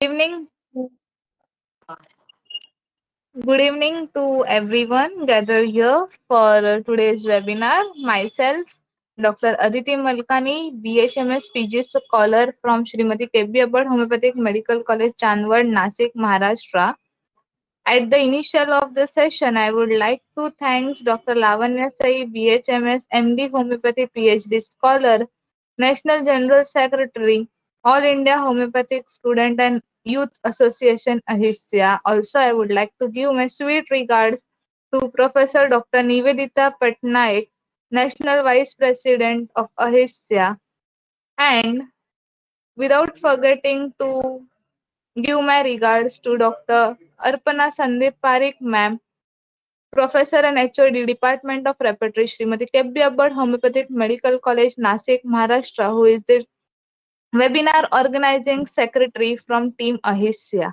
Evening. Good evening to everyone gathered here for today's webinar. Myself, Dr. Aditi Malkani, BHMS PG scholar from Srimati K.B. Abad Homeopathic Medical College, Chandwad, Nasik, Maharashtra. At the initial of the session, I would like to thank Dr. Lavanya Sai, BHMS, MD Homeopathy, PhD scholar, National General Secretary, All India Homeopathic Student and Youth Association, AHISYA. Also, I would like to give my sweet regards to Professor Dr. Nivedita Patnaik, National Vice President of AHISYA, and without forgetting to give my regards to Dr. Arpana Sandeep Parikh, ma'am, Professor and HOD, Department of Repertory, Srimati K.B. Abad Homeopathic Medical College, Nasik, Maharashtra, who is the webinar organizing secretary from Team Ahisya.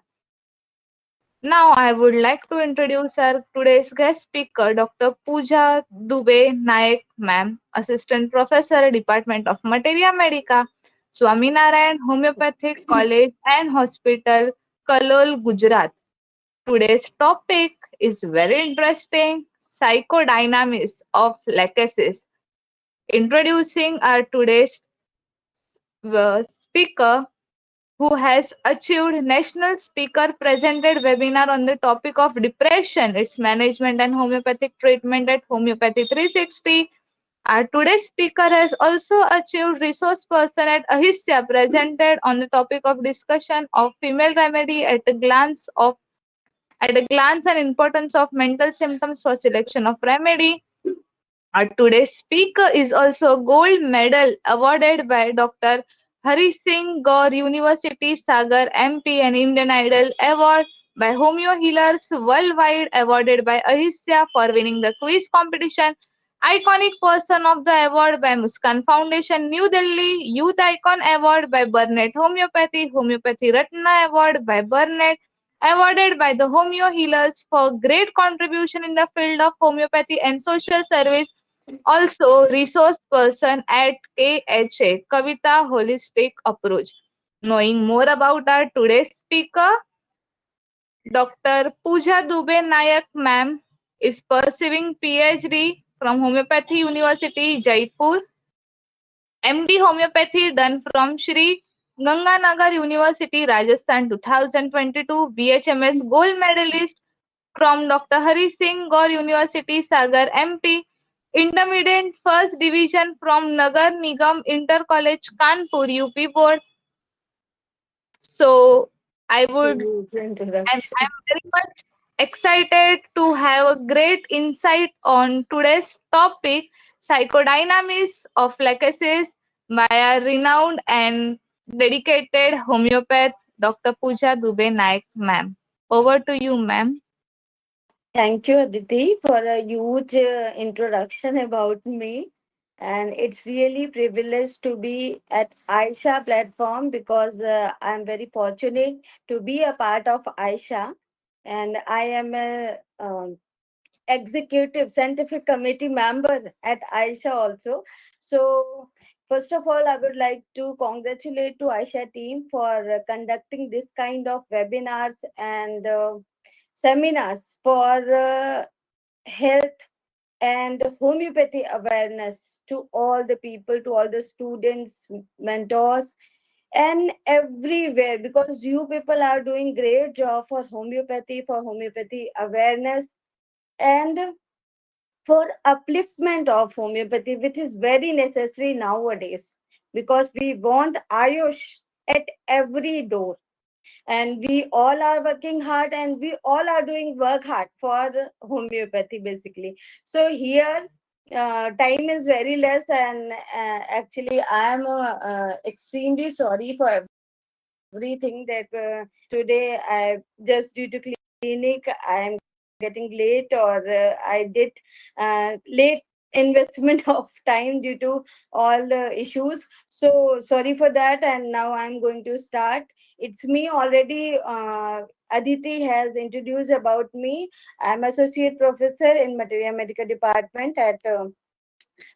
Now, I would like to introduce our today's guest speaker, Dr. Pooja Dubey Nayak, ma'am, Assistant Professor, Department of Materia Medica, Swaminarayan Homeopathic College and Hospital, Kalol, Gujarat. Today's topic is very interesting, psychodynamics of lachesis. Introducing our today's speaker, who has achieved national speaker presented webinar on the topic of depression, its management and homeopathic treatment at Homeopathy 360. Our today's speaker has also achieved resource person at Ahisya presented on the topic of discussion of female remedy at a glance and importance of mental symptoms for selection of remedy. Our today's speaker is also a gold medal awarded by Dr. Hari Singh Gaur University Sagar MP and Indian Idol Award by Homeo Healers Worldwide awarded by Ahisya for winning the quiz competition. Iconic Person of the Award by Muskan Foundation New Delhi. Youth Icon Award by Burnett Homeopathy. Homeopathy Ratna Award by Burnett awarded by the Homeo Healers for great contribution in the field of homeopathy and social service, also resource person at KHA, Kavita Holistic Approach. Knowing more about our today's speaker, Dr. Pooja Dubey Nayak ma'am is pursuing PhD from Homeopathy University, Jaipur. MD Homeopathy done from Shri Ganganagar University, Rajasthan 2022. BHMS Gold Medalist from Dr. Hari Singh Gaur University, Sagar MP. Intermediate First Division from Nagar Nigam Inter College, Kanpur, UP Board. So I would, Huge and introduction. I'm very much excited to have a great insight on today's topic, psychodynamics of lachesis, by a renowned and dedicated homeopath, Dr. Pooja Dubey Naik, ma'am. Over to you, ma'am. Thank you, Aditi, for a huge introduction about me. And it's really privileged to be at Aisha platform because I'm very fortunate to be a part of Aisha. And I am a executive scientific committee member at Aisha also. So first of all, I would like to congratulate to Aisha team for conducting this kind of webinars and seminars for health and homeopathy awareness to all the people, to all the students, mentors, and everywhere, because you people are doing great job for homeopathy awareness, and for upliftment of homeopathy, which is very necessary nowadays, because we want Ayush at every door, and we all are working hard, and we all are doing work hard for homeopathy basically. So here time is very less, and actually I am extremely sorry for everything that today I just due to clinic I am getting late, or I did late investment of time due to all the issues. So sorry for that, and now I'm going to start. It's me already. Aditi has introduced about me. I'm associate professor in materia medica department at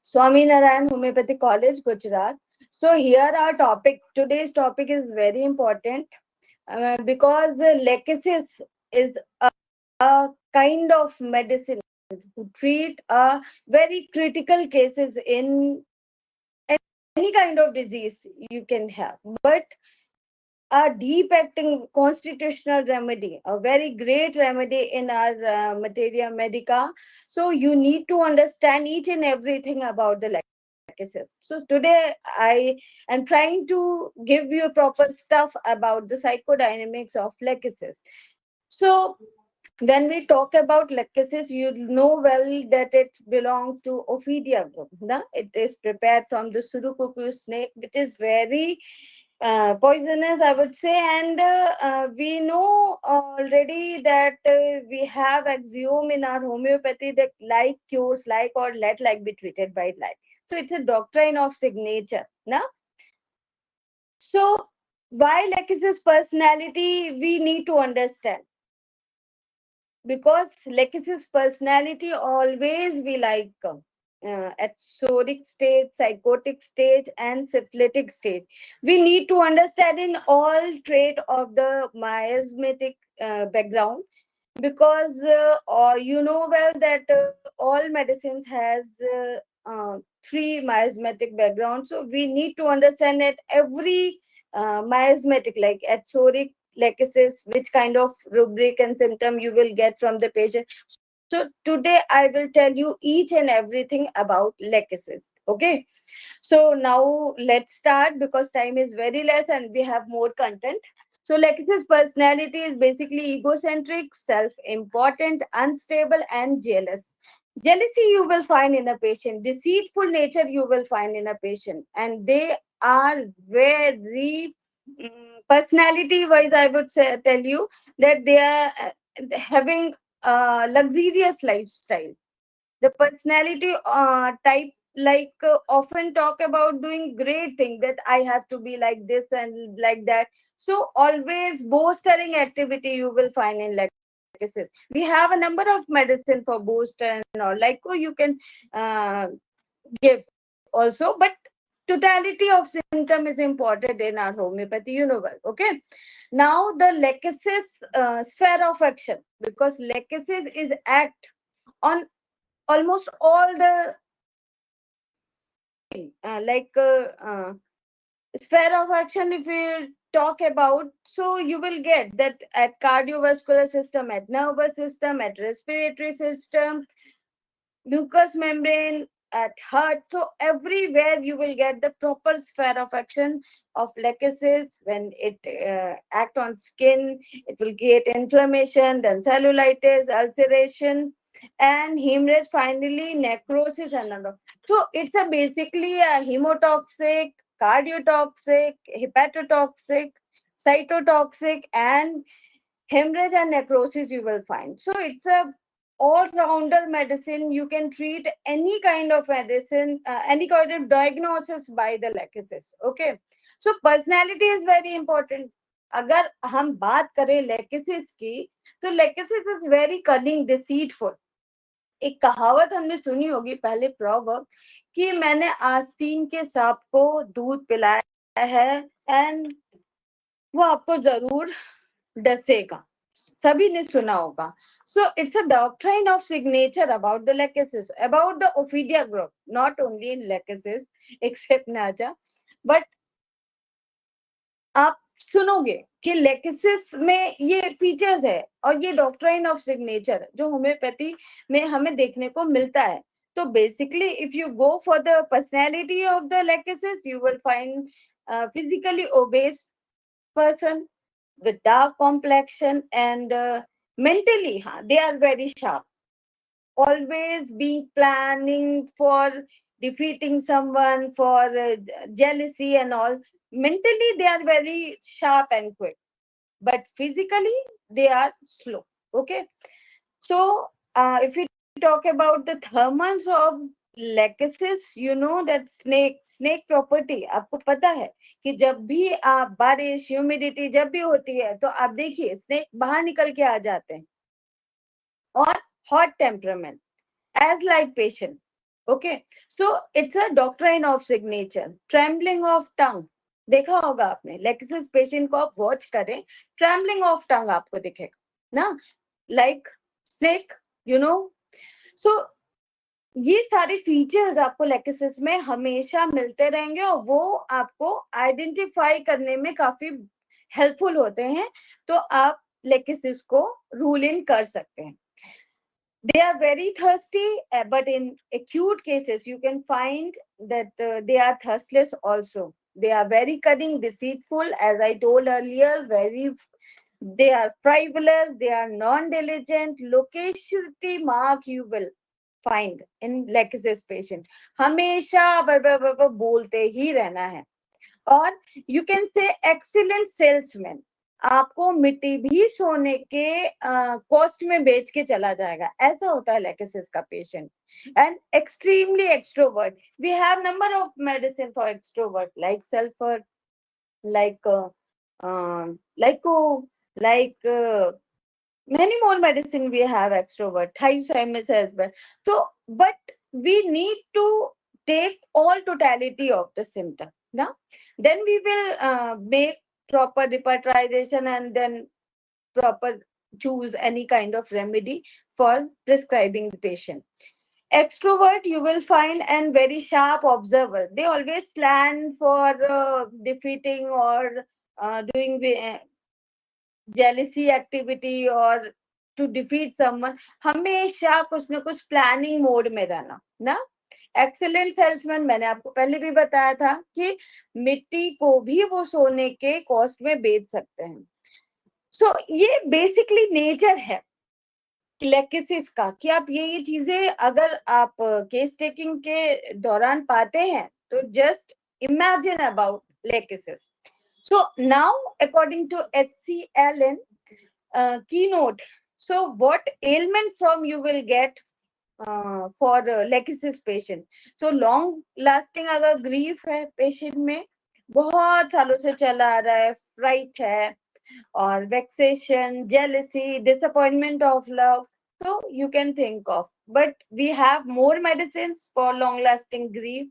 Swaminarayan Homeopathy College, Gujarat. So here our topic, today's topic is very important. because lachesis is a kind of medicine to treat very critical cases in any kind of disease you can have. But a deep acting constitutional remedy, a very great remedy in our materia medica. So you need to understand each and everything about the lachesis. So today I am trying to give you proper stuff about the psychodynamics of lachesis. So when we talk about lachesis, you know well that it belongs to Ophidia group. Na? It is prepared from the Surucucu snake, which is very poisonous, I would say. And we know already that we have axiom in our homeopathy that like cures like or let like be treated by like. So it's a doctrine of signature. Na? So why lachesis personality we need to understand, because Lekis's personality always be like at soric stage, psychotic stage, and syphilitic stage. We need to understand in all trait of the miasmatic background, because you know well that all medicines has three miasmatic backgrounds. So we need to understand that every miasmatic, like at soric lachesis, which kind of rubric and symptom you will get from the patient. So today I will tell you each and everything about lachesis. Okay. So now let's start because time is very less and we have more content. So Lexi's personality is basically egocentric, self-important, unstable, and jealous. Jealousy you will find in a patient. Deceitful nature you will find in a patient, and they are very personality-wise. I would say tell you that they are having a luxurious lifestyle. The personality type like often talk about doing great things, that I have to be like this and like that. So always boastering activity you will find in lachesis. We have a number of medicine for boost and all, like you can uh, give also, but totality of symptom is important in our homeopathy, you know well. Okay, now the lachesis sphere of action, because lachesis is act on almost all the like sphere of action. If we talk about, so you will get that at cardiovascular system, at nervous system, at respiratory system, mucous membrane, at heart. So everywhere you will get the proper sphere of action of lachesis. When it act on skin, it will create inflammation, then cellulitis, ulceration, and hemorrhage, finally necrosis and all. So it's a basically a hemotoxic, cardiotoxic, hepatotoxic, cytotoxic, and hemorrhage and necrosis you will find. So it's a all-rounder medicine. You can treat any kind of medicine, any kind of diagnosis by the lachesis. Okay. So personality is very important. अगर हम बात करें lachesis की, तो lachesis is very cunning deceitful. एक कहावत हमने सुनी होगी पहले, प्रोवर्ब, कि मैंने आस्तीन के सांप को दूध पिलाया है एंड वो आपको जरूर डसेगा. सभी ने सुना होगा. So it's a doctrine of signature about the lachesis, about the Ophidia group, not only in lachesis, except Naja, but आप सुनोगे कि लेकेसिस में ये फीचर्स है, और ये डॉक्ट्राइन ऑफ सिग्नेचर जो होम्योपैथी में हमें देखने को मिलता है. तो basically if you go for the personality of the lachesis, you will find physically obese person with dark complexion, and mentally they are very sharp, always being planning for defeating someone, for jealousy and all. Mentally they are very sharp and quick, but physically they are slow. Okay. So if we talk about the thermals of lachesis, you know that snake property आपको पता है कि जब भी आप बारिश humidity जब भी होती है, तो आप देखिए स्नेक बाहर निकल के आ जाते हैं. और hot temperament, as like patient. Okay. So it's a doctrine of signature. Trembling of tongue. देखा होगा आपने, लेक्सिस पेशेंट को आप वॉच करें, ट्रैम्बलिंग ऑफ टंग आपको दिखेगा ना, लाइक स्नेक, यू नो। सो ये सारे फीचर्स आपको लेक्सिस में हमेशा मिलते रहेंगे और वो आपको आइडेंटिफाई करने में काफी हेल्पफुल होते हैं, तो आप लेक्सिस को रूल इन कर सकते हैं. They are very thirsty, but in acute cases, you can find that they are thirstless also. They are very cunning, deceitful, as I told earlier, very, they are frivolous, they are non-diligent. Loquacity mark you will find in Lexis patient. हमेशा बोलते ही रहना है. और you can say excellent salesman, आपको मिट्टी भी सोने के कॉस्ट में बेच के चला जाएगा, ऐसा होता है लेकेसिस का patient. And extremely extrovert, we have number of medicine for extrovert like sulphur, like lyco, like many more medicine we have extrovert, thiopsyrus as well. So but we need to take all totality of the symptom now, then we will make proper repertorization and then proper choose any kind of remedy for prescribing the patient. Extrovert you will find and very sharp observer, they always plan for defeating or doing jealousy activity or to defeat someone, हमेशा कुछ ना कुछ planning mode में रहना ना. Excellent salesman, मैंने आपको पहले भी बताया था कि मिट्टी को भी वो सोने के कॉस्ट में बेच सकते हैं. सो ये बेसिकली नेचर है लेक्सिस का, कि आप ये चीजें अगर आप केस टेकिंग के दौरान पाते हैं तो just imagine about Lexus. So now, according to HCLN keynote, so what ailment from you will get for lexisis patient? So long lasting अगर grief है patient में, बहुत सालों से चला आ रहा है, fright है और vexation, jealousy, disappointment of love, so you can think of. But we have more medicines for long lasting grief.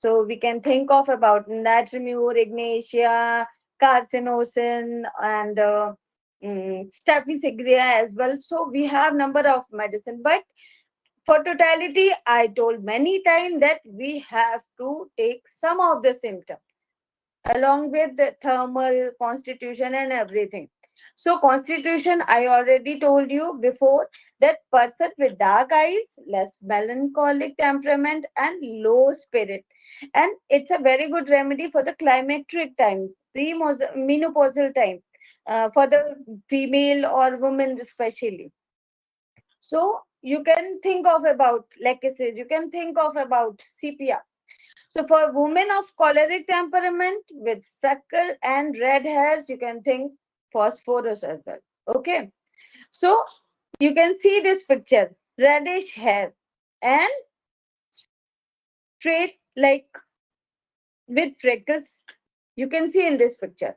So we can think of about natriumur, ignatia, carcinosin, and Staphy segrea as well. So we have number of medicine, but for totality, I told many times that we have to take some of the symptoms along with the thermal constitution and everything. So constitution, I already told you before that person with dark eyes, less melancholic temperament and low spirit. And it's a very good remedy for the climacteric time, pre-menopausal time, for the female or women especially. So you can think of about legacy, you can think of about CPR. So for women of choleric temperament with freckle and red hairs, you can think phosphorus as well. Okay. So you can see this picture, reddish hair and straight like with freckles. You can see in this picture.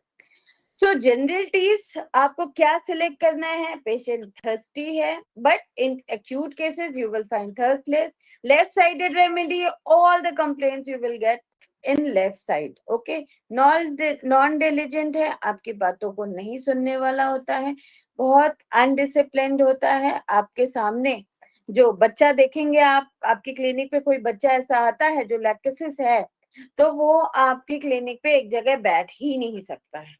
So general टीज आपको क्या select करना है, patient thirsty है but in acute cases you will find thirstless. Left sided remedy, all the complaints you will get in left side. Okay. Non diligent है, आपकी बातों को नहीं सुनने वाला होता है, बहुत अनडिसिप्लिन्ड होता है. आपके सामने जो बच्चा देखेंगे आप, आपकी क्लिनिक पे कोई बच्चा ऐसा आता है जो लैक्सिस है, तो वो आपकी क्लिनिक पे एक जगह बैठ ही नहीं सकता है,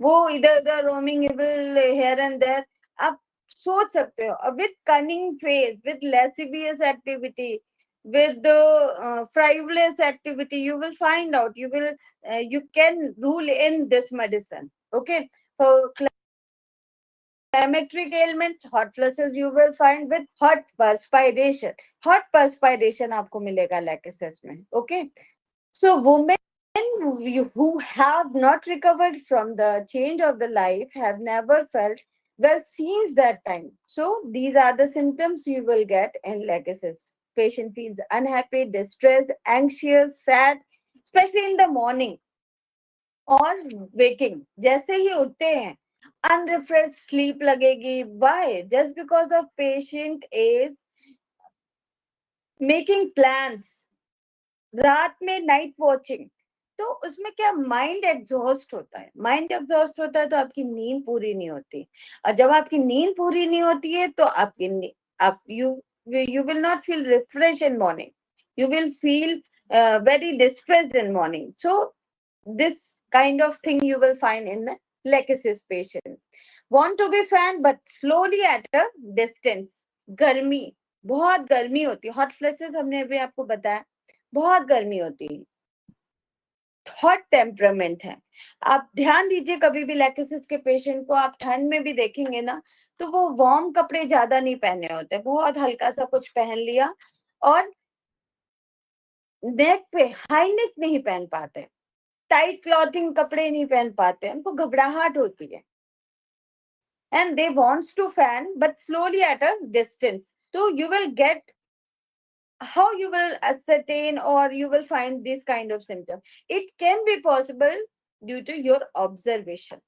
वो इधर उधर रोमिंग हेयर एंड देयर. आप सोच सकते हो, with cunning face, with lascivious activity, with frivolous activity, you will find out, you can rule in this medicine. Okay. For climacteric ailments, hot flushes you will find with hot perspiration. Hot perspiration आपको मिलेगा lachesis में. Okay. So women who have not recovered from the change of the life have never felt well since that time. So these are the symptoms you will get in legacies. Patient feels unhappy, distressed, anxious, sad, especially in the morning or waking. जैसे ही उठते हैं, unrefreshed sleep लगेगी. Why? Just because of patient is making plans. रात में night watching. तो उसमें क्या mind exhaust होता है, माइंड एग्जॉस्ट होता है तो आपकी नींद पूरी नहीं होती, और जब आपकी नींद पूरी नहीं होती है तो आप you will not feel refresh in morning, you will feel very distressed in morning. So this kind of thing you will find in the legacy patient. Want to be fan but slowly at a distance. गर्मी, बहुत गर्मी होती है, hot flashes हमने अभी आपको बताया, बहुत गर्मी होती है, हॉट टेम्परामेंट है। आप ध्यान दीजिए, कभी भी लैक्टोसिस के पेशेंट को आप ठंड में भी देखेंगे ना, तो वो वार्म कपड़े ज्यादा नहीं पहने होते, बहुत हल्का सा कुछ पहन लिया, और नेक पे हाई नेक नहीं पहन पाते, टाइट क्लॉथिंग कपड़े नहीं पहन पाते, उनको घबराहट होती है, and they wants to fan but slowly at a distance. So you will get, how you will ascertain or you will find this kind of symptom. It can be possible due to your observation,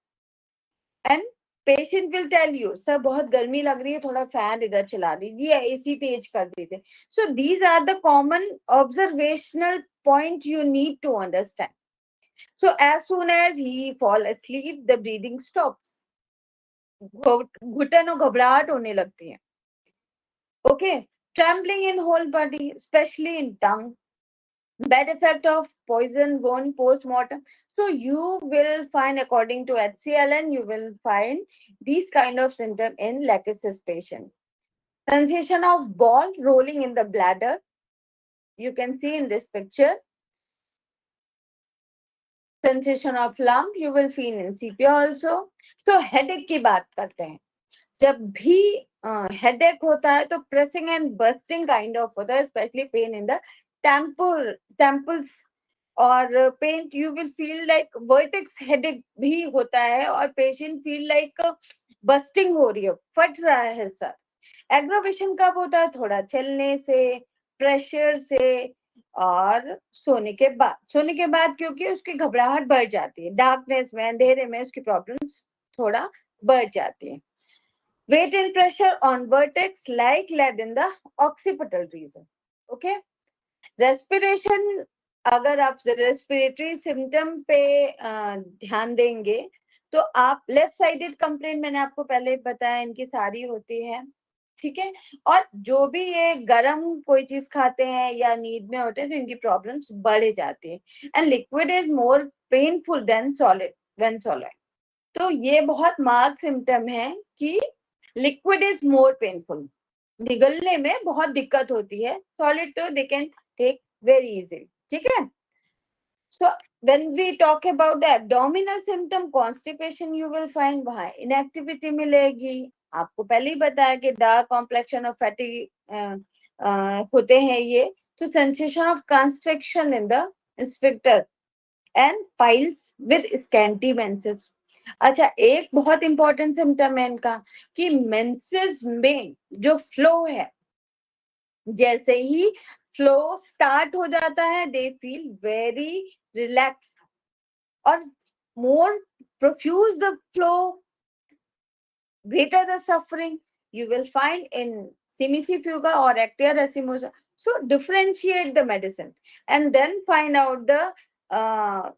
and patient will tell you, sir बहुत गर्मी लग रही है, थोड़ा fan इधर चला दीजिए, AC तेज कर दीजिए. So these are the common observational point you need to understand. So as soon as he fall asleep, the breathing stops. घुटन और घबराहट होने लगती है. Okay, trembling in whole body, especially in tongue. Bad effect of poison wound post-mortem. So you will find, according to HCLN, you will find these kind of symptom in lachesis patient. Sensation of ball rolling in the bladder. You can see in this picture. Sensation of lump you will feel in CPR also. So headache की बात करते हैं. जब भी headache होता है तो pressing and bursting kind of होता है, specially pain in the temples, और pain you will feel like vertex headache भी होता है, और पेशेंट फील लाइक बस्टिंग हो रही है, फट रहा है सर. एग्रावेशन कब होता है? थोड़ा चलने से, प्रेशर से, और सोने के बाद क्योंकि उसकी घबराहट बढ़ जाती है, डार्कनेस में, अंधेरे में उसकी प्रॉब्लम्स थोड़ा बढ़ जाती है. Weight and pressure on vertex like lead in the occipital region. Okay. Respiration, अगर आप रेस्पिरेटरी सिम्टम पे ध्यान देंगे तो आप लेफ्ट साइडेड कंप्लेंट, मैंने आपको पहले बताया, इनकी सारी होती है, ठीक है. और जो भी ये गरम कोई चीज खाते हैं या नींद में होते हैं तो इनकी प्रॉब्लम्स बढ़ जाती है. And liquid is more painful than solid when solid. तो ये बहुत मार्क सिम्टम है कि लिक्विड इज मोर पेनफुल, निगलने में बहुत दिक्कत होती है, सॉलिड तो they can take very easily, ठीक है. So when we talk about the abdominal symptom, constipation you will find, वहां इनएक्टिविटी मिलेगी. आपको पहले ही बताया कि डार्क कॉम्प्लेक्शन और फैटी होते हैं ये. तो sensation of construction in the sphincter and piles with scanty menses. अच्छा, एक बहुत इंपॉर्टेंट सिम्टम है इनका कि मेंसेस में जो फ्लो है, जैसे ही फ्लो स्टार्ट हो जाता है दे फील वेरी रिलैक्स, और more profuse the flow, greater the suffering you will find in semicifuga or actia racemosa. So differentiate the medicine and then find out the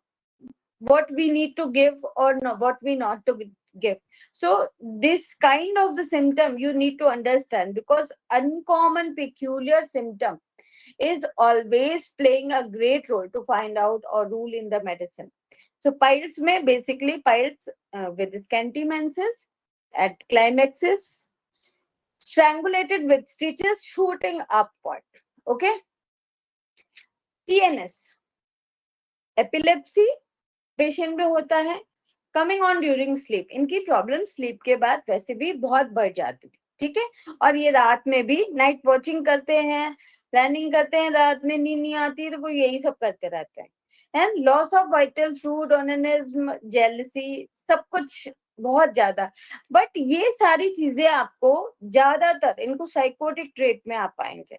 what we need to give or not, what we not to give. So this kind of the symptom you need to understand, because uncommon peculiar symptom is always playing a great role to find out or rule in the medicine. So piles may basically piles with scanty menses at climaxes, strangulated with stitches shooting upward. Okay. CNS, epilepsy patient में होता है. Coming on during sleep, इनकी problem sleep के बाद वैसे भी बहुत बढ़ जाती है, ठीक है. और ये रात में भी नाइट वॉचिंग करते हैं, प्लानिंग करते हैं, रात में नींद नहीं आती है तो वो यही सब करते रहते हैं. And loss of vital fluid, onanism, jealousy, सब कुछ बहुत ज्यादा. बट ये सारी चीजें आपको ज्यादातर इनको साइकोटिक ट्रेट में आप पाएंगे,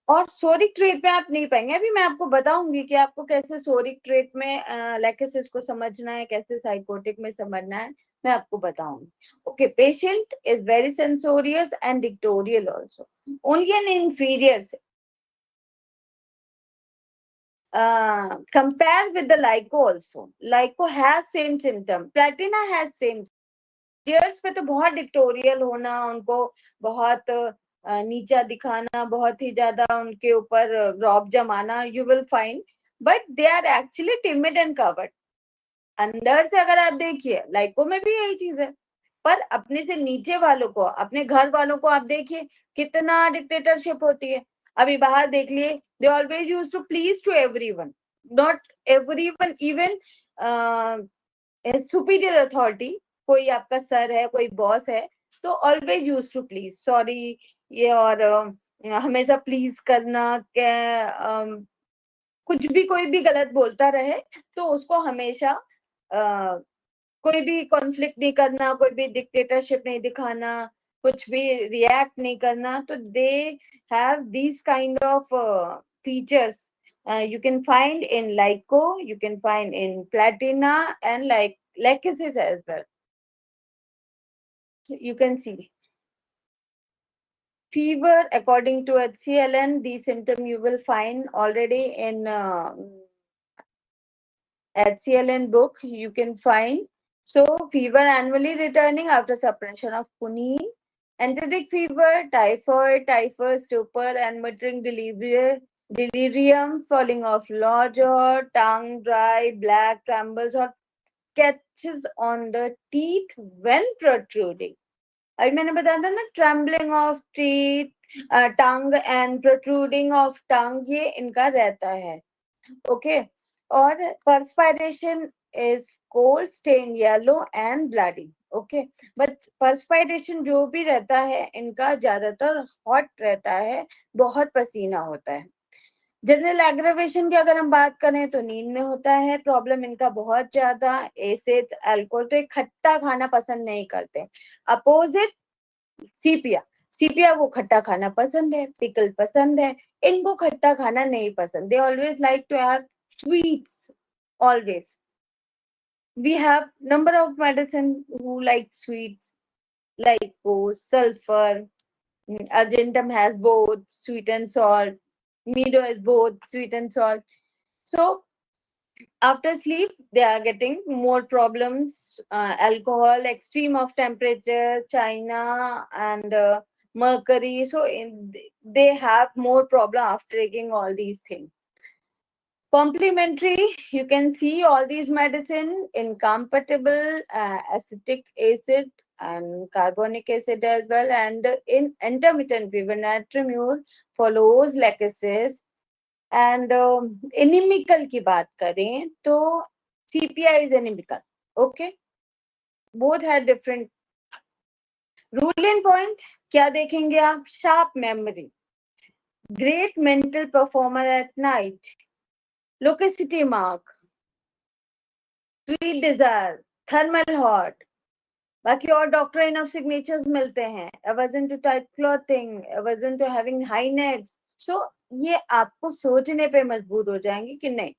और सोरिक ट्रेट में आप नहीं पाएंगे. अभी मैं आपको बताऊंगी कि आपको कैसे सोरिक ट्रेट में लैकेसिस को समझना है, कैसे साइकोटिक में समझना है, मैं आपको बताऊंगी. Okay. Patient is very सेंसोरियस and dictatorial also, only an inferior. compare with the Lyco also. Lyco has same symptom. Platina has same. Cheers पे तो बहुत डिक्टोरियल होना, उनको बहुत नीचा दिखाना, बहुत ही ज्यादा उनके ऊपर रॉब जमाना, you will find, but they are actually timid and coward. अंदर से अगर आप देखिए, लाइको में भी यही चीज है. पर अपने से नीचे वालों को, अपने घर वालों को आप देखिए, कितना डिक्टेटरशिप होती है. अभी बाहर देख लिए, they always use to please to everyone, not everyone, even superior authority, कोई आपका सर है, कोई बॉस है, तो always use to please, sorry, ये, और हमेशा प्लीज करना, कुछ भी कोई भी गलत बोलता रहे तो उसको हमेशा कोई भी कॉन्फ्लिक्ट नहीं करना, कोई भी डिक्टेटरशिप नहीं दिखाना, कुछ भी रिएक्ट नहीं करना. तो they have these kind of features. You can find in Lyco, you can find in Platina, and like Lachesis as well. You can see fever according to HCLN. The symptom you will find already in HCLN book. You can find. So fever annually returning after suppression of quinine, enteric fever, typhoid, typhus, stupor, and muttering delirium, falling of jaw, tongue dry, black, trembles or catches on the teeth when protruding. अभी मैंने बताया था ना, trembling of teeth, tongue and protruding of tongue, ये इनका रहता है. Okay. और perspiration is cold, stain, yellow and bloody. Okay. But perspiration जो भी रहता है इनका ज्यादातर हॉट रहता है, बहुत पसीना होता है. जनरल एग्रावेशन की अगर हम बात करें तो नींद में होता है प्रॉब्लम इनका बहुत ज्यादा. एसिड, अल्कोहल, तो एक खट्टा खाना पसंद नहीं करते. अपोजिट सीपिया, सीपिया को खट्टा खाना पसंद है, पिकल पसंद है, इनको खट्टा खाना नहीं पसंद. They always like to have sweets, always. We have number of medicine who like sweets, like sulfur. Argentum has both sweet and salt. Mido has both sweet and salt. So after sleep, they are getting more problems. Alcohol, extreme of temperature, China, and mercury. So they have more problem after taking all these things. Complementary, you can see all these medicine incompatible, acetic acid and carbonic acid as well, and in intermittent fever, natriumur follows lachesis. And inimical की बात करें तो CPI is inimical. Okay, both had different rule in point. क्या देखेंगे आप? Sharp memory, great mental performer at night, loquacity mark, sweet desire, thermal hot. बाकी और doctor enough signatures मिलते हैं. Aversion to tight clothing, aversion to having high necks. So ये आपको सोचने पे मजबूर हो जाएंगे कि नहीं,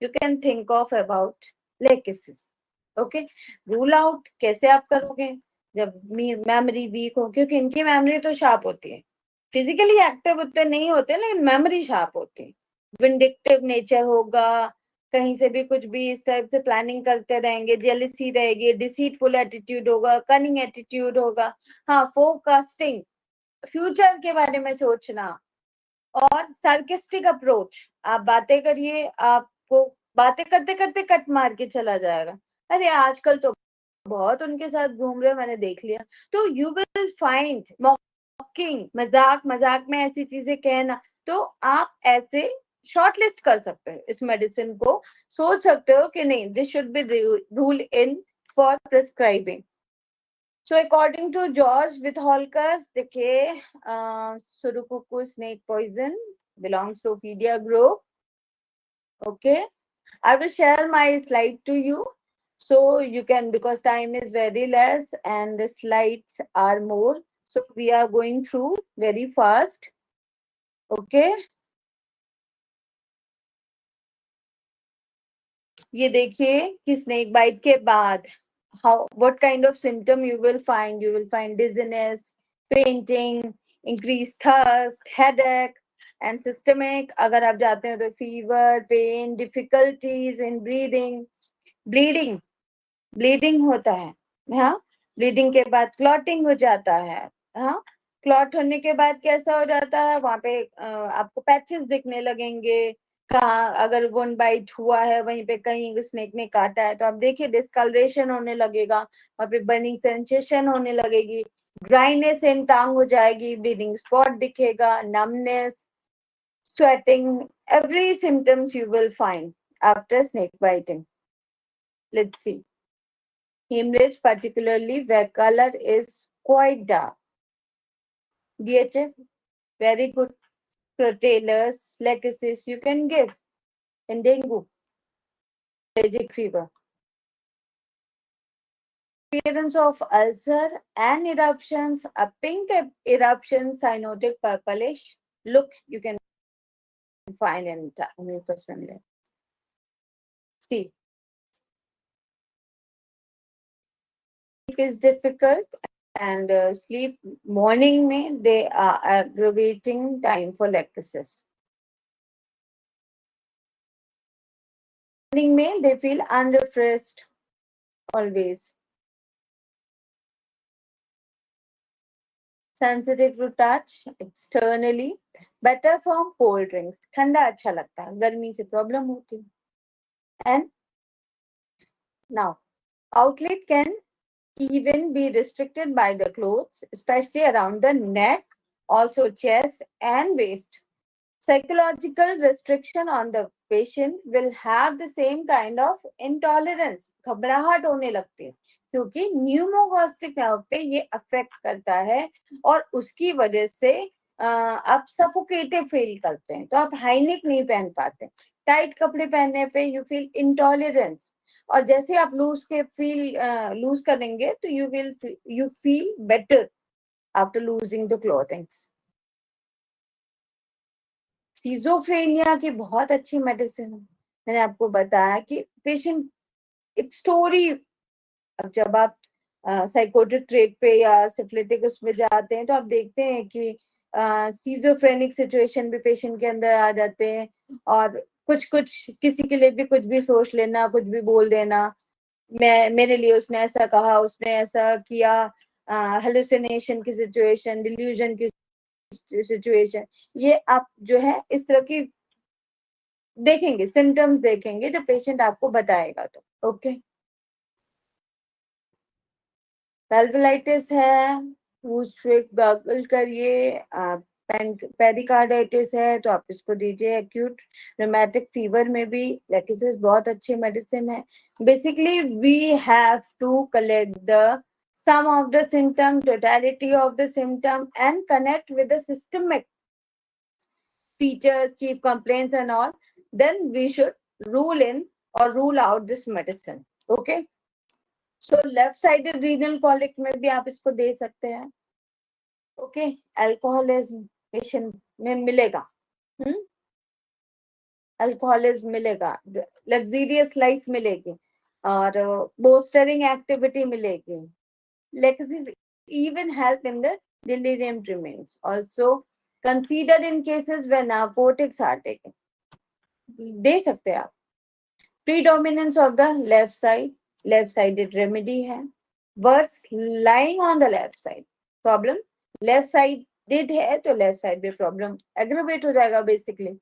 you can think of about lachesis. Okay. Rule out कैसे आप करोगे? जब मेमोरी वीक हो, क्योंकि इनकी मेमोरी तो शार्प होती है, फिजिकली एक्टिव उतने नहीं होते लेकिन मेमोरी शार्प होती है. विंडिक्टिव नेचर होगा, कहीं से भी कुछ भी इस टाइप से प्लानिंग करते रहेंगे, जेलसी रहेगी, डिसीटफुल एटीट्यूड होगा, कनिंग एटीट्यूड होगा. हाँ, फोरकास्टिंग, फ्यूचर के बारे में सोचना, और सार्केस्टिक अप्रोच. आप बातें करिए, आपको बातें करते करते कट मार के चला जाएगा. अरे आजकल तो बहुत उनके साथ घूम रहे, मैंने देख लिया. तो यू विल फाइंड मॉकिंग, मजाक मजाक में ऐसी चीजें कहना. तो आप ऐसे शॉर्ट लिस्ट कर सकते हैं इस मेडिसिन को, सोच सकते हो कि नहीं, this should be rule in for prescribing. So according to George Vitholkas, देखिए, Surukuku snake poison belongs to Ophidia group. Okay, I will share my slide to you so you can, because time is very less and the slides are more. So we are going through very fast. Okay. ये देखिए कि snake bite के बाद how, what kind of symptom you will find. You will find dizziness, fainting, increased thirst, headache, and systemic अगर आप जाते हैं तो fever, pain, difficulties in breathing, bleeding, bleeding होता है, हाँ, ब्लीडिंग के बाद क्लॉटिंग हो जाता है, हाँ, क्लॉट होने के बाद कैसा हो जाता है, वहां पे आपको पैचेस दिखने लगेंगे, कहाँ अगर वुंड बाइट हुआ है वहीं पे कहीं स्नेक ने काटा है तो आप देखिए डिस्कलरेशन होने लगेगा, वहां पे बर्निंग सेंसेशन होने लगेगी, ड्राइनेस इन टंग हो जाएगी, ब्लीडिंग स्पॉट दिखेगा, numbness, sweating, every symptoms you will find after snake biting. Let's see. Hemorrhage, particularly where color is quite dark. DHF, very good curtailers, lachesis you can give in dengue, allergic fever. Appearance of ulcer and eruptions, a pink eruption, cyanotic purplish look you can find in mucous membrane. See, is difficult and sleep morning में they are aggravating time for lachesis. Morning में they feel unrefreshed always. Sensitive to touch externally. Better from cold drinks. ठंडा अच्छा लगता है, गर्मी से problem होती है. And now outlet can even be restricted by the clothes, especially around the neck, also chest and waist. Psychological restriction on the patient will have the same kind of intolerance. घबराहट होने लगती है क्योंकि न्यूमोकॉस्टिक nerve पे ये affect करता है और उसकी वजह से आप सफोकेटिव फील करते हैं, तो आप हाइनेक नहीं पहन पाते, टाइट कपड़े पहनने पे यू फील इंटॉलरेंस, और जैसे आप लूज करेंगे तो you feel better after losing the clothings. Schizophrenia की बहुत अच्छी मेडिसिन है, मैंने आपको बताया कि पेशेंट एक स्टोरी, अब जब आप साइकोटिक ट्रेट पे या सिफिलिटिक उसमें जाते हैं तो आप देखते हैं कि सीजोफ्रेनिक सिचुएशन भी पेशेंट के अंदर आ जाते हैं, और कुछ कुछ किसी के लिए भी कुछ भी सोच लेना, कुछ भी बोल देना, मेरे लिए उसने ऐसा कहा, उसने ऐसा किया, हेलुसिनेशन की सिचुएशन, डिल्यूजन की सिचुएशन, ये आप जो है इस तरह की देखेंगे, सिम्टम्स देखेंगे जब पेशेंट आपको बताएगा तो. ओके, वेल्वुलाइटिस है, गॉगल करिए, पेरिकार्डाइटिस है तो आप इसको दीजिए. एक्यूट रोमैटिक फीवर में भी लेकिसिस बहुत अच्छी मेडिसिन है. Basically we have to collect the sum of the symptom, totality of the symptom, and connect with the systemic features, chief complaints and all, then we should rule in or rule out this medicine. Okay, so left sided renal colic में भी आप इसको दे सकते हैं. Okay, alcoholism patient में मिलेगा, alcoholism मिलेगा, luxurious life मिलेगी और बोस्टरिंग एक्टिविटी मिलेगी. Laxatives even help in the delirium tremens. Also considered in cases where narcotics are taken. दे सकते हैं आप. Predominance of the left side, left sided remedy है. Worse lying on the left side. Problem left side did है तो left side में problem aggravate हो जाएगा basically.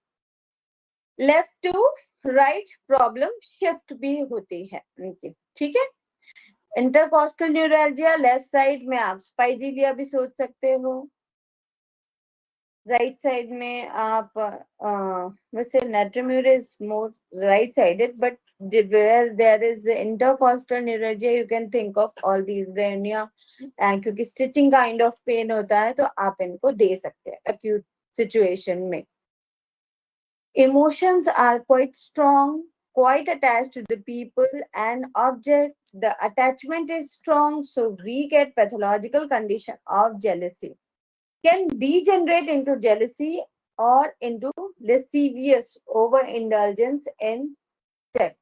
Left to right problem shift भी होती है उनकी. ठीक है. इंटरकॉस्टल न्यूरैल्जिया लेफ्ट साइड में आप स्पाइजिलिया भी सोच सकते हो. राइट साइड में आप वैसे natrum mur is more right sided, but where there is intercostal neuralgia you can think of all these brainia, क्योंकि स्टिचिंग काइंड ऑफ पेन होता है तो आप इनको दे सकते हैं acute situation में. Emotions are quite strong, quite attached to the people and object. The attachment is strong, so we get pathological condition of jealousy. Can degenerate into jealousy or into lascivious overindulgence in sex.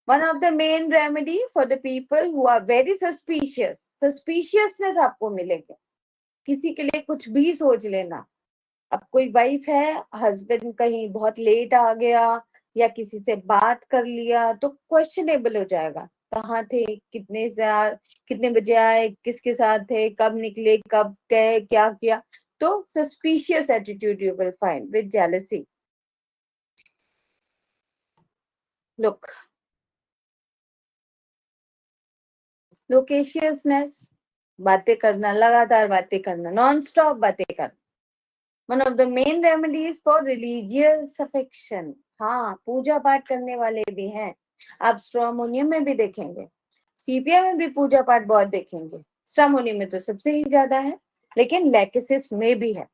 One of the main remedy for the people who are very suspicious, suspiciousness आपको मिलेगा, किसी के लिए कुछ भी सोच लेना, अब कोई वाइफ है, हस्बैंड कहीं बहुत लेट आ गया या किसी से बात कर लिया तो क्वेश्चनेबल हो जाएगा, कहाँ थे, कितने बजे आए, किसके साथ थे, कब निकले, कब गए, क्या किया। तो suspicious attitude you will find with jealousy. Look, loquaciousness, बातें करना, लगातार बातें करना, नॉन स्टॉप बातें करना, one of the main remedies for religious affection. हाँ, पूजा पाठ करने वाले भी हैं, आप स्ट्रोमोनियम में भी देखेंगे, सीपिया में भी पूजा पाठ बहुत देखेंगे। स्ट्रोमोनियम में तो सबसे ही ज्यादा है, लेकिन लेकेसिस में भी है।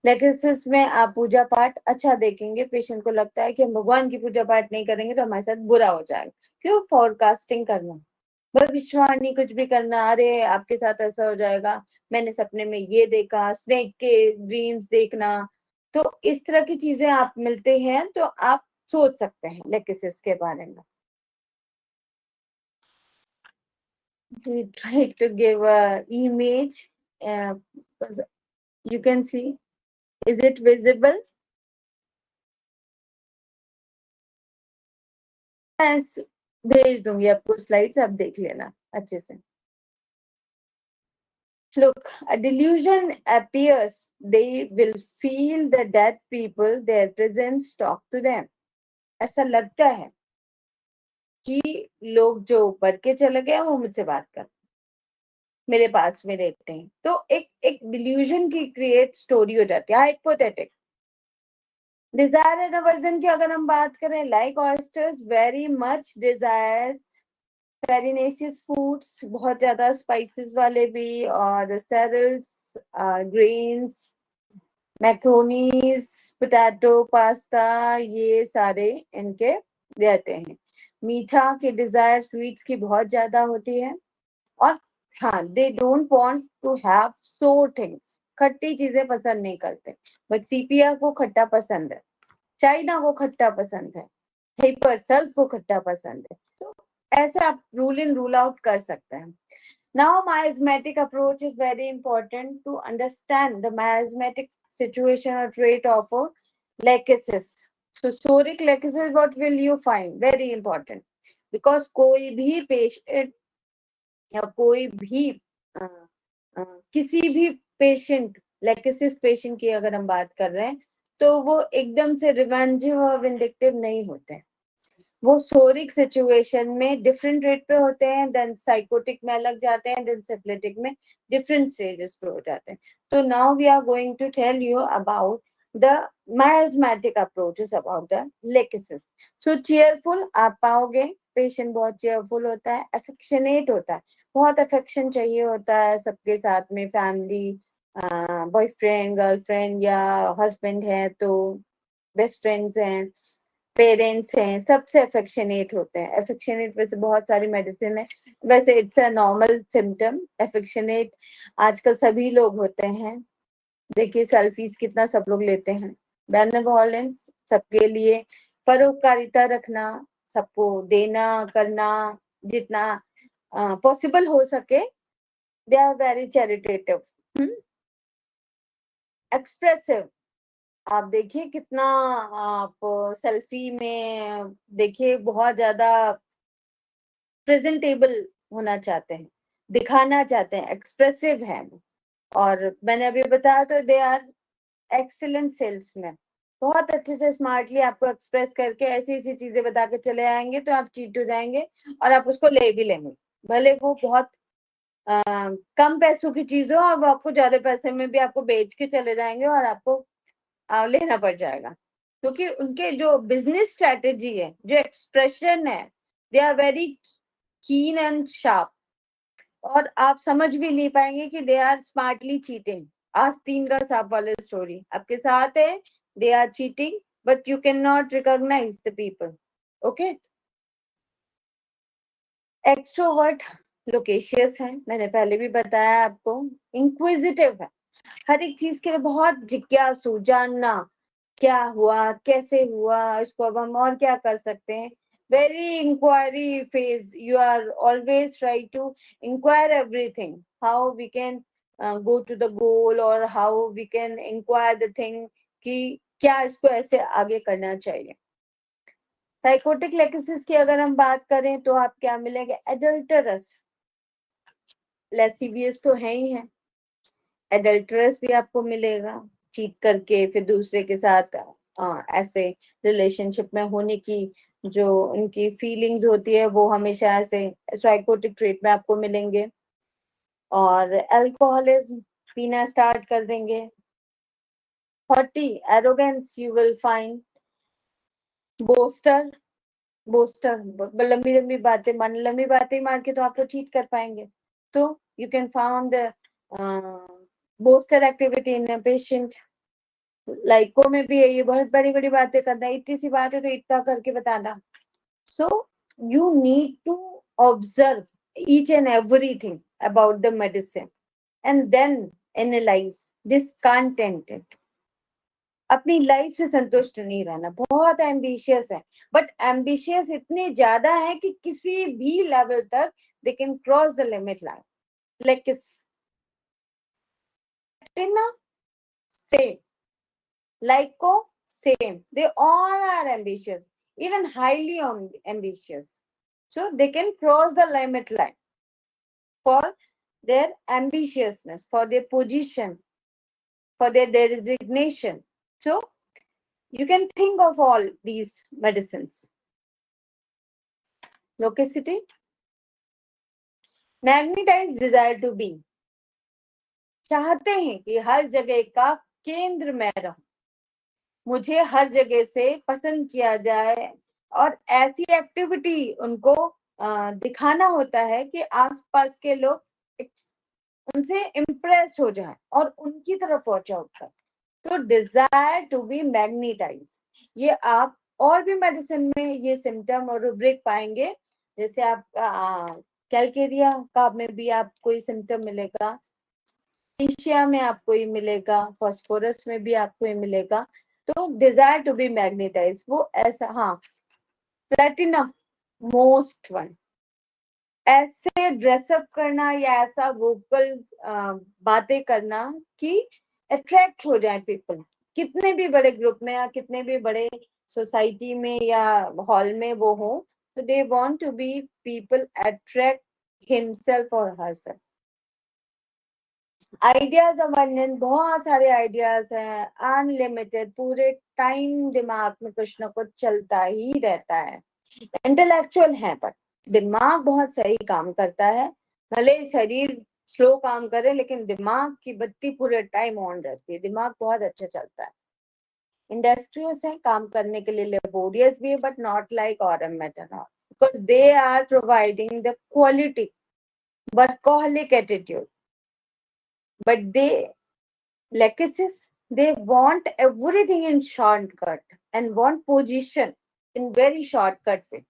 लेकेसिस में आप पूजा पाठ अच्छा देखेंगे, पेशेंट को लगता है कि हम भगवान की पूजा पाठ नहीं करेंगे तो हमारे साथ बुरा हो जाएगा। क्यों? फोरकास्टिंग करना, भविष्यवाणी कुछ भी करना, अरे आपके साथ ऐसा हो जाएगा, मैंने सपने में ये देखा, स्नेक के ड्रीम्स देखना। तो इस तरह की चीजें आप मिलते हैं तो आप सोच सकते हैं लेकेसिस के बारे में। We try to give a image. Uh, you can see. Is it visible? मैं भेज दूंगी आपको स्लाइड्स, आप देख लेना अच्छे से। Look, a delusion appears. They will feel the dead people, their presence talk to them. ऐसा लगता है कि लोग जो ऊपर के चले गए वो मुझसे बात कर, मेरे पास में रहते हैं। तो एक एक डिल्यूजन की क्रिएट स्टोरी हो जाती है, हाइपोथेटिक। डिजायर एंड अवर्जन की अगर हम बात करें, like oysters very much desires farinaceous foods, बहुत ज्यादा स्पाइसेस वाले भी, और cereals, grains, macaronis, potato, pasta, ये सारे इनके रहते हैं। मीठा की डिजायर स्वीट्स की बहुत ज्यादा होती है। और हाँ, they don't want to have sour things, खट्टी चीजें पसंद नहीं करते। बट सीपिया को खट्टा पसंद है, चाइना को खट्टा पसंद है, हाइपर सेल्फ को खट्टा पसंद है। तो ऐसे आप रूल इन रूल आउट कर सकते हैं। Now, miasmatic approach is very important to understand the miasmatic situation or trait of a lachesis. So, psoric lachesis, what will you find? Very important. Because कोई भी patient या कोई भी अ, किसी भी पेशेंट, लेकेसिस पेशेंट की अगर हम बात कर रहे हैं, तो वो एकदम से रिवेंजिव और विंडिक्टिव नहीं होते हैं। वो सोरिक सिचुएशन में डिफरेंट रेट पे होते हैं, देन साइकोटिक में अलग जाते हैं, देन सिफिलिटिक में डिफरेंट स्टेजेस पे हो जाते हैं। तो now we are going to tell you about the miasmatic approaches about the lekesis. So cheerful आप पाओगे, पेशेंट बहुत चेयरफुल होता है, अफेक्शनेट होता है, बहुत अफेक्शन चाहिए होता है सबके साथ में, फैमिली, बॉयफ्रेंड, गर्लफ्रेंड या हस्बैंड है तो बेस्ट फ्रेंड्स हैं, पेरेंट्स हैं, सबसे अफेक्शनेट होते हैं। अफेक्शनेट वैसे बहुत सारी मेडिसिन है, वैसे it's a normal symptom. Affectionate आजकल सभी लोग होते हैं, देखिए सेल्फीज कितना सब लोग लेते हैं। बेनेवोलेंस, सबके लिए परोपकारिता रखना, सबको देना करना, जितना पॉसिबल हो सके, दे आर वेरी चैरिटेटिव। एक्सप्रेसिव, आप देखिए कितना, आप सेल्फी में देखिए बहुत ज्यादा प्रेजेंटेबल होना चाहते हैं, दिखाना चाहते हैं, एक्सप्रेसिव है। और मैंने अभी बताया तो दे आर एक्सीलेंट सेल्समैन, बहुत अच्छे से स्मार्टली आपको एक्सप्रेस करके ऐसी ऐसी चीजें बता के चले आएंगे तो आप चीट हो जाएंगे और आप उसको ले भी लेंगे, भले वो बहुत कम पैसों की चीज हो और वो आपको ज्यादा पैसे में भी आपको बेच के चले जाएंगे और आपको लेना पड़ जाएगा। क्योंकि उनके जो बिजनेस स्ट्रेटेजी है, जो एक्सप्रेशन है, they are very keen and sharp. और आप समझ भी नहीं पाएंगे कि दे आर स्मार्टली चीटिंग। आस्तीन का सांप वाली स्टोरी आपके साथ है, they are cheating but you can not recognise the people. Okay, extrovert loquacious है, मैंने पहले भी बताया आपको। इंक्विजिटिव है, हर एक चीज के लिए बहुत जिज्ञासु, जानना क्या हुआ, कैसे हुआ, इसको अब हम और क्या कर सकते हैं। Very inquiry phase, you are always try to inquire everything, how we can go to the goal or how we can inquire the thing कि क्या इसको ऐसे आगे करना चाहिए. साइकोटिक लेक्सिस की अगर हम बात करें तो आप क्या मिलेंगे, एडल्टरस, लेसिवियस तो है ही है, एडल्टरस भी आपको मिलेगा, चीट करके फिर दूसरे के साथ ऐसे रिलेशनशिप में होने की जो उनकी फीलिंग्स होती है वो हमेशा ऐसे साइकोटिक ट्रेट में आपको मिलेंगे. और अल्कोहलिज्म, पीना स्टार्ट कर देंगे. Haughty, arrogance you will find. Boaster, boaster लंबी लंबी बातें मान, लंबी बातें मार के तो आप तो चीट कर पाएंगे. तो you can found booster activity in patient. लाइको में भी है ये, बहुत बड़ी बड़ी बातें करना, इतनी सी बात है तो इतना करके बताना. So you need to observe each and everything about the medicine and then analyze this content. अपनी लाइफ से संतुष्ट नहीं रहना, बहुत एम्बिशियस है, बट एम्बिशियस इतने ज्यादा है कि किसी भी लेवल तक they can cross the limit line. Like same, लाइको same, they all are ambitious, even highly ambitious, so they can cross the limit line for their ambitiousness, for their position, for their designation. So you can think of all these medicines. Locicity, magnetized desire to be, चाहते हैं कि हर जगह का केंद्र में रहूं, मुझे हर जगह से पसंद किया जाए, और ऐसी एक्टिविटी उनको दिखाना होता है कि आसपास के लोग उनसे इम्प्रेस हो जाएं और उनकी तरफ वॉच आउट करें. तो डिजायर टू बी मैग्नेटाइज, ये आप और भी मेडिसिन में ये सिम्टम और रूब्रिक पाएंगे. जैसे आप कैलकेरिया का में भी आपको ये सिम्टम मिलेगा, एशिया में आपको ये मिलेगा, फॉस्फोरस में भी आपको ये मिलेगा. तो डिजायर टू बी मैग्नेटाइज वो ऐसा. हाँ, प्लेटिनम मोस्ट वन, ऐसे ड्रेसअप करना या ऐसा वोकल बातें करना कि अट्रैक्ट हो जाए पीपल, कितने भी बड़े ग्रुप में या कितने भी बड़े सोसाइटी में या हॉल में वो हो, तो they want to be people attract himself और हरसेल्फ. आइडियाज अबंडेंट, बहुत सारे आइडियाज हैं, अनलिमिटेड, पूरे टाइम दिमाग में कुछ ना कुछ चलता ही रहता है. इंटेलेक्चुअल है पर दिमाग बहुत सही काम करता है, भले शरीर स्लो काम करे लेकिन दिमाग की बत्ती पूरे टाइम ऑन रहती है, दिमाग बहुत अच्छा चलता है. इंडस्ट्रियस है, काम करने के लिए लेबोरियस भी है, but not like aurum methanol, because they are providing the quality workaholic attitude. But they, Legacies, they want everything in shortcut and want position in very shortcut way.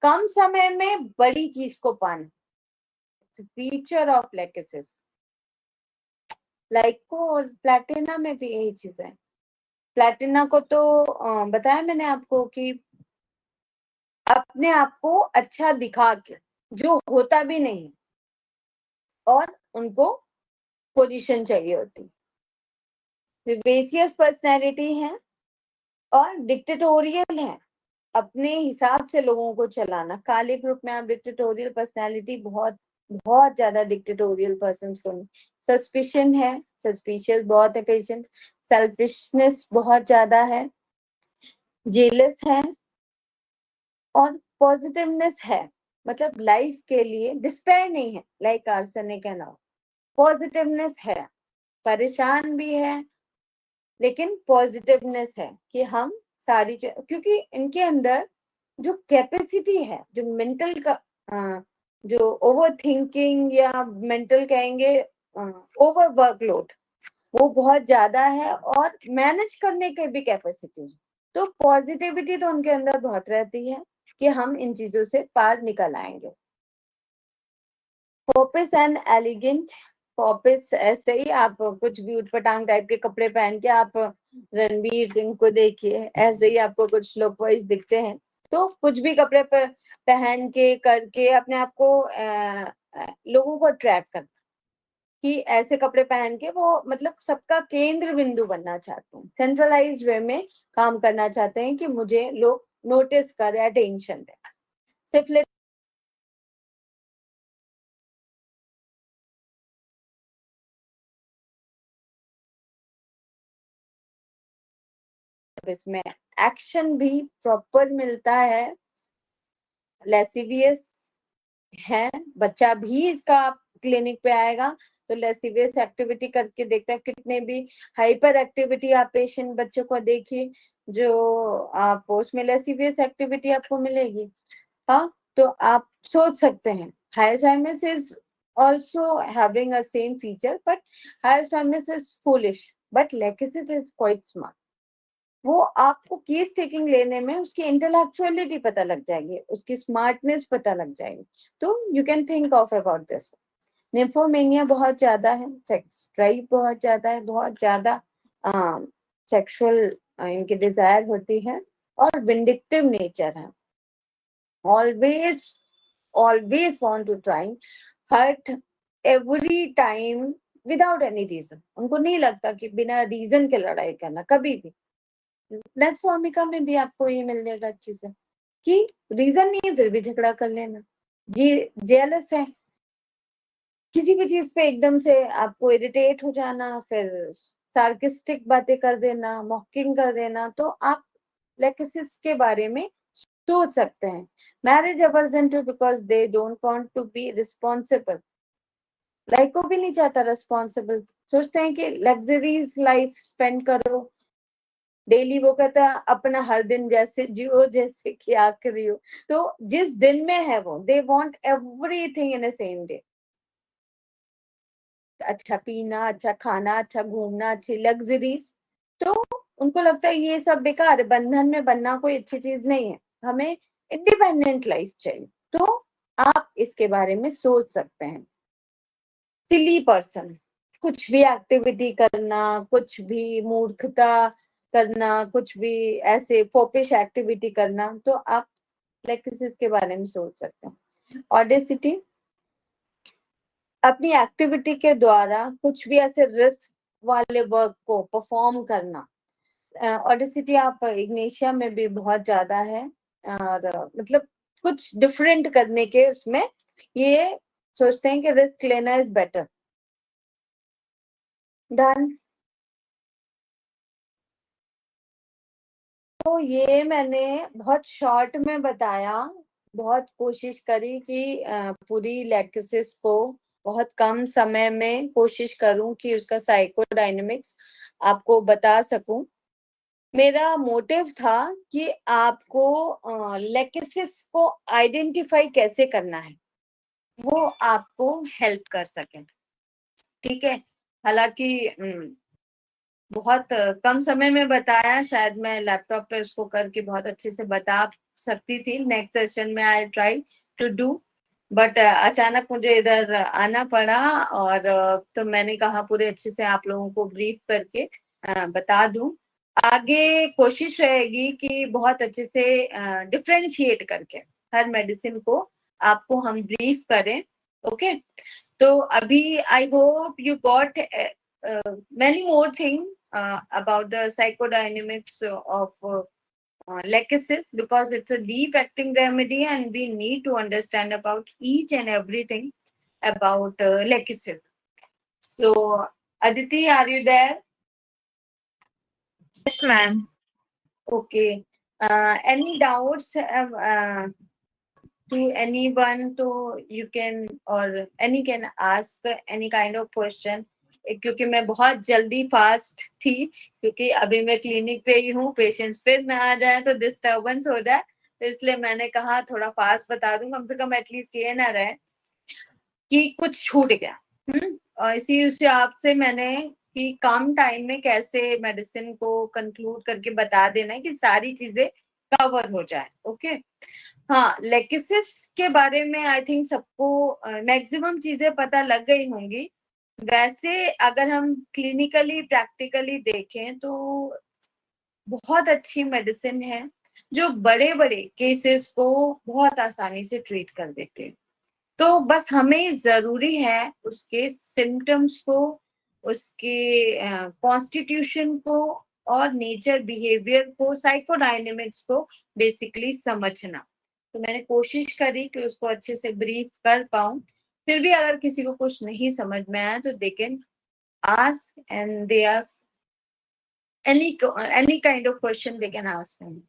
कम समय में बड़ी चीज को पाना, फीचर ऑफ लेकेसिस. लाइको और Platina में भी यही चीज है. प्लेटिना को तो बताया मैंने आपको कि अपने आप को अच्छा दिखा के, जो होता भी नहीं, और उनको पोजीशन चाहिए होती. विवेशियस पर्सनैलिटी है और डिक्टेटोरियल है, अपने हिसाब से लोगों को चलाना. काले ग्रुप में आप डिक्टेटोरियल पर्सनैलिटी, बहुत बहुत ज्यादा डिक्टेटोरियल पर्सन को. सस्पिशन है, सस्पिशियस बहुत है पेशेंट. सेल्फिशनेस बहुत ज्यादा है, जेलस है, और पॉजिटिवनेस है, मतलब लाइफ के लिए डिस्पेयर नहीं है, like arsenic and all. Positiveness है, परेशान भी है, लेकिन पॉजिटिवनेस है कि हम सारी क्योंकि इनके अंदर जो कैपेसिटी है, जो मेंटल का जो ओवर थिंकिंग या मेंटल कहेंगे ओवर वर्कलोड, वो बहुत ज्यादा है, और मैनेज करने की भी कैपेसिटी है. तो पॉजिटिविटी तो उनके अंदर बहुत रहती है कि हम इन चीजों से पार निकल आएंगे. पोपिस एंड एलिगेंट, पॉपिस ऐसे ही आप कुछ भी उटपटांग टाइप के कपड़े पहन के आप रणवीर सिंह को देखिए, ऐसे ही आपको कुछ लोग वाइज दिखते हैं. तो कुछ भी कपड़े पहन के करके अपने आप को लोगों को अट्रैक्ट करना कि ऐसे कपड़े पहन के वो मतलब सबका केंद्र बिंदु बनना चाहते हैं, सेंट्रलाइज्ड वे में काम करना चाहते हैं कि मुझे लोग नोटिस करें, अटेंशन दें। सिर्फ इसमें एक्शन भी प्रॉपर मिलता है, लेसिवियस है, बच्चा भी इसका क्लिनिक पे आएगा तो लेसिवियस एक्टिविटी करके देखता है। कितने भी हाइपर एक्टिविटी आप पेशेंट बच्चों को देखिए, जो आप उसमें लेसिवियस एक्टिविटी आपको मिलेगी। हाँ, तो आप सोच सकते हैं हाइड्रोसाइमस is also having a same feature, but Hyoscyamus is foolish, but Lachesis is quite smart. वो आपको केस टेकिंग लेने में उसकी इंटेलेक्चुअलिटी पता लग जाएगी, उसकी स्मार्टनेस पता लग जाएगी। तो you can think of about this. Nymphomania बहुत ज्यादा है, सेक्स ड्राइव बहुत ज्यादा है, बहुत ज्यादा सेक्सुअल इनकी डिजायर होती है, और विंडिक्टिव नेचर है, always always want to try hurt every time without any reason. उनको नहीं लगता कि बिना रीजन के लड़ाई करना कभी भी। नेक्स्ट स्वामिका में भी आपको ये मिल जाएगा अच्छी से कि रीजन नहीं है फिर भी झगड़ा कर लेना, जी जेलस है, किसी भी चीज पे एकदम से आपको इरिटेट हो जाना, फिर सार्किस्टिक बातें कर देना, मॉकिंग कर देना। तो आप लेक्सिस के बारे में सोच सकते हैं। Marriage aversion to because they don't want to be responsible. Life को भी नहीं चाहता रिस्पॉन्सिबल, सोचते हैं कि लग्जरीज लाइफ स्पेंड करो डेली। वो कहता है अपना हर दिन जैसे जियो जैसे कि आखिरी हो। तो जिस दिन में है वो they want everything in a same day. अच्छा पीना, अच्छा खाना, अच्छा घूमना, अच्छी लग्जरीज। तो उनको लगता है ये सब बेकार है, बंधन में बनना कोई अच्छी चीज नहीं है, हमें इंडिपेंडेंट लाइफ चाहिए। तो आप इसके बारे में सोच सकते हैं। सिली पर्सन, कुछ भी एक्टिविटी करना, कुछ भी मूर्खता करना, कुछ भी ऐसे फोपिश एक्टिविटी करना, तो आप लेक्सिस के बारे में सोच सकते हैं। ऑडेसिटी, अपनी एक्टिविटी के द्वारा कुछ भी ऐसे रिस्क वाले वर्क को परफॉर्म करना। ऑडेसिटी आप इग्नेशिया में भी बहुत ज्यादा है, और मतलब कुछ डिफरेंट करने के उसमें ये सोचते हैं कि रिस्क लेना इज बेटर। डन। तो ये मैंने बहुत शॉर्ट में बताया, बहुत कोशिश करी कि पूरी लैक्सिस को बहुत कम समय में कोशिश करूं कि उसका साइकोडायनेमिक्स आपको बता सकूं। मेरा मोटिव था कि आपको लैक्सिस को आइडेंटिफाई कैसे करना है वो आपको हेल्प कर सके। ठीक है, हालांकि बहुत कम समय में बताया, शायद मैं लैपटॉप पे उसको करके बहुत अच्छे से बता सकती थी। नेक्स्ट सेशन में I try to do, but अचानक मुझे इधर आना पड़ा, और तो मैंने कहा पूरे अच्छे से आप लोगों को ब्रीफ करके बता दूं। आगे कोशिश रहेगी कि बहुत अच्छे से डिफरेंशिएट करके हर मेडिसिन को आपको हम ब्रीफ करें। ओके, तो अभी I hope you got many more things about the psychodynamics of Lachesis, because it's a deep acting remedy and we need to understand about each and everything about Lachesis. So, Aditi, are you there? Yes, ma'am. Okay. Any doubts to anyone? To you can or any can ask any kind of question. क्योंकि मैं बहुत जल्दी fast थी, क्योंकि अभी मैं clinic पे ही हूँ, पेशेंट्स फिर ना आ जाए तो डिस्टर्बेंस हो जाए, तो इसलिए मैंने कहा थोड़ा फास्ट बता दूं, कम से कम एटलीस्ट ये ना रहे कि कुछ छूट गया। और इसी से आपसे मैंने कि कम टाइम में कैसे मेडिसिन को कंक्लूड करके बता देना है कि सारी चीजें कवर हो जाए। ओके, हाँ, लेक्सिस के बारे में आई थिंक सबको मैक्सिमम चीजें पता लग गई होंगी। वैसे अगर हम क्लिनिकली प्रैक्टिकली देखें तो बहुत अच्छी मेडिसिन है, जो बड़े बड़े केसेस को बहुत आसानी से ट्रीट कर देते हैं। तो बस हमें जरूरी है उसके सिम्टम्स को, उसके कॉन्स्टिट्यूशन को और नेचर बिहेवियर को, साइकोडायनेमिक्स को बेसिकली समझना। तो मैंने कोशिश करी कि उसको अच्छे से ब्रीफ कर पाऊं। फिर भी अगर किसी को कुछ नहीं समझ में आया तो they can ask, and they ask any kind of question they can ask me।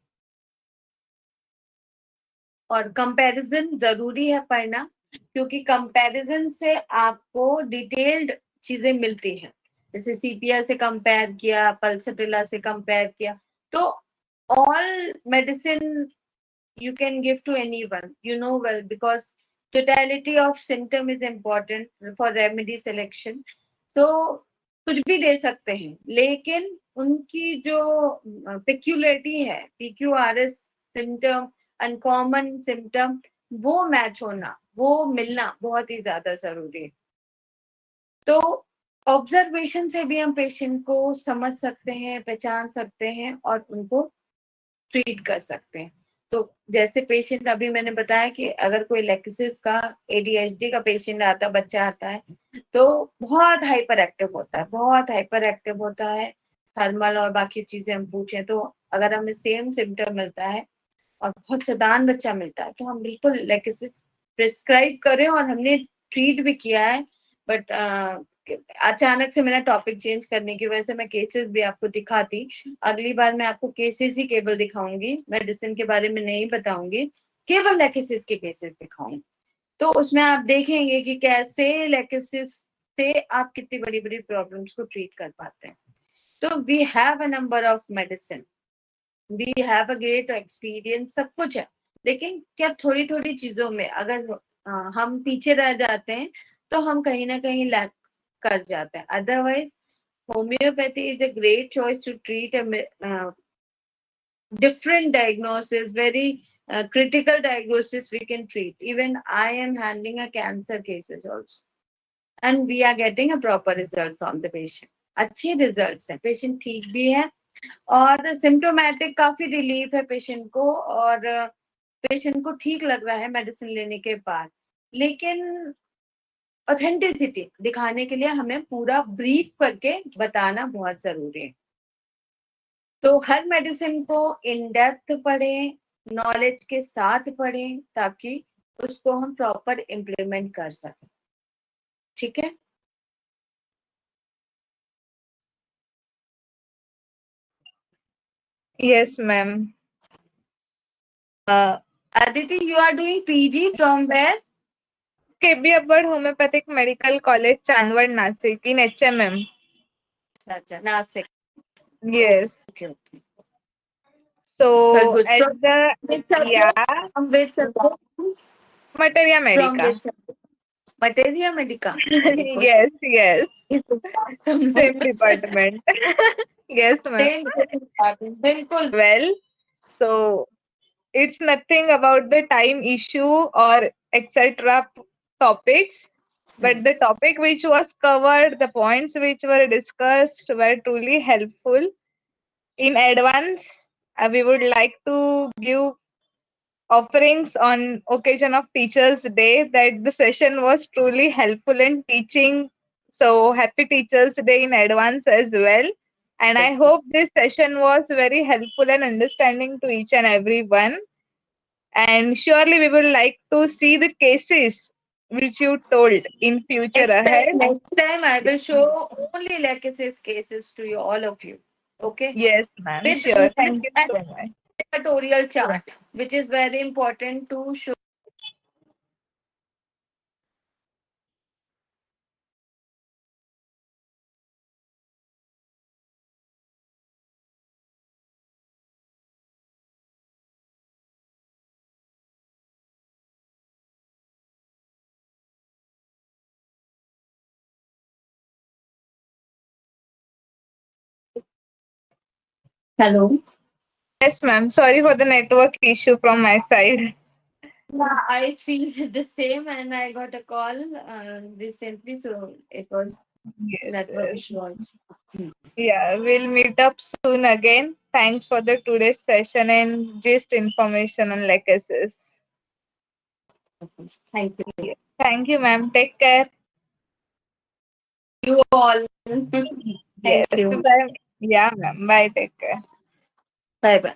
और कंपैरिजन जरूरी है पढ़ना, क्योंकि कंपैरिजन से आपको डिटेल्ड चीजें मिलती हैं। जैसे सीपीआर से कंपेयर किया, पल्सटिला से कंपेयर किया, तो all medicine you can give to anyone, you know well, because totality of symptom is important for remedy selection। तो कुछ भी दे सकते हैं, लेकिन उनकी जो पेक्यूलिटी है, पीक्यूआरएस सिम्टम, अनकॉमन सिम्टम, वो मैच होना, वो मिलना बहुत ही ज्यादा जरूरी है। तो ऑब्जर्वेशन से भी हम पेशेंट को समझ सकते हैं, पहचान सकते हैं और उनको ट्रीट कर सकते हैं। तो जैसे पेशेंट अभी मैंने बताया कि अगर कोई लेक्सिस का, एडीएचडी का पेशेंट आता, बच्चा आता है, तो बहुत हाइपर एक्टिव होता है, बहुत हाइपर एक्टिव होता है। थर्मल और बाकी चीजें हम पूछें तो अगर हमें सेम सिम्टम मिलता है और बहुत शैतान बच्चा मिलता है, तो हम बिल्कुल लेक्सिस प्रिस्क्राइब करें, और हमने ट्रीट भी किया है। बट अचानक से मैंने टॉपिक चेंज करने की वजह से मैं केसेस भी आपको दिखाती। अगली बार मैं आपको केसेस ही केवल दिखाऊंगी, मेडिसिन के बारे में नहीं बताऊंगी, केवल लेकेसिस के केसेस दिखाऊंगी। तो उसमें आप देखेंगे कि कैसे लेकेसिस से आप कितनी बड़ी बड़ी प्रॉब्लम्स को ट्रीट कर पाते हैं। तो we have a number of medicine, we have a great experience, सब कुछ है। लेकिन क्या थोड़ी थोड़ी चीजों में अगर हम पीछे रह जाते हैं, तो हम कहीं ना कहीं लैक कर जाते हैं। Otherwise homeopathy is a great choice to treat a different diagnosis, very critical diagnosis we can treat. Even I am handling a cancer cases also, and we are getting a proper result from the patient। अच्छे results हैं, patient ठीक भी है और symptomatic काफी relief है patient को, और पेशेंट को ठीक लग रहा है मेडिसिन लेने के बाद। लेकिन ऑथेंटिसिटी दिखाने के लिए हमें पूरा ब्रीफ करके बताना बहुत जरूरी है। तो हर मेडिसिन को इन डेप्थ पढ़ें, नॉलेज के साथ पढ़ें, ताकि उसको हम प्रॉपर इम्प्लीमेंट कर सकें। ठीक है? Yes, ma'am. Uh, Aditi, you are doing PG from where? KB Abad Homeopathic Medical College, Chandwad, Nasik, in HMM. अच्छा, Nashik. Yes. Okay okay, So good. at from the which yeah, subject? From which subject? Materia From Medica. which subject? Materia Medica, very good। Yes, yes. Is awesome। Same department. Yes, ma'am. Same department, बिल्कुल। Well, so it's nothing about the time issue or etc. topics, but the topic which was covered, the points which were discussed were truly helpful. In advance, we would like to give offerings on occasion of Teachers' Day that the session was truly helpful in teaching. So happy Teachers' Day in advance as well. And I Yes, hope this session was very helpful and understanding to each and every one. And surely we would like to see the cases which you told in future ahead. next time I will show only legacies cases to you, all of you. Okay? Yes, ma'am. With Sure. with Thank you an so much. tutorial chart, which is very important to show. Hello. Yes, ma'am. Sorry for the network issue from my side. Yeah, I feel the same, and I got a call recently, so it was Yes, network yes. issue also. Yeah, we'll meet up soon again. Thanks for the today's session and gist information on legacies. Thank you. Thank you, ma'am. Take care. You all. Yes. Thank you. Bye. Yeah, ma'am. Bye. Take care. Bye bye.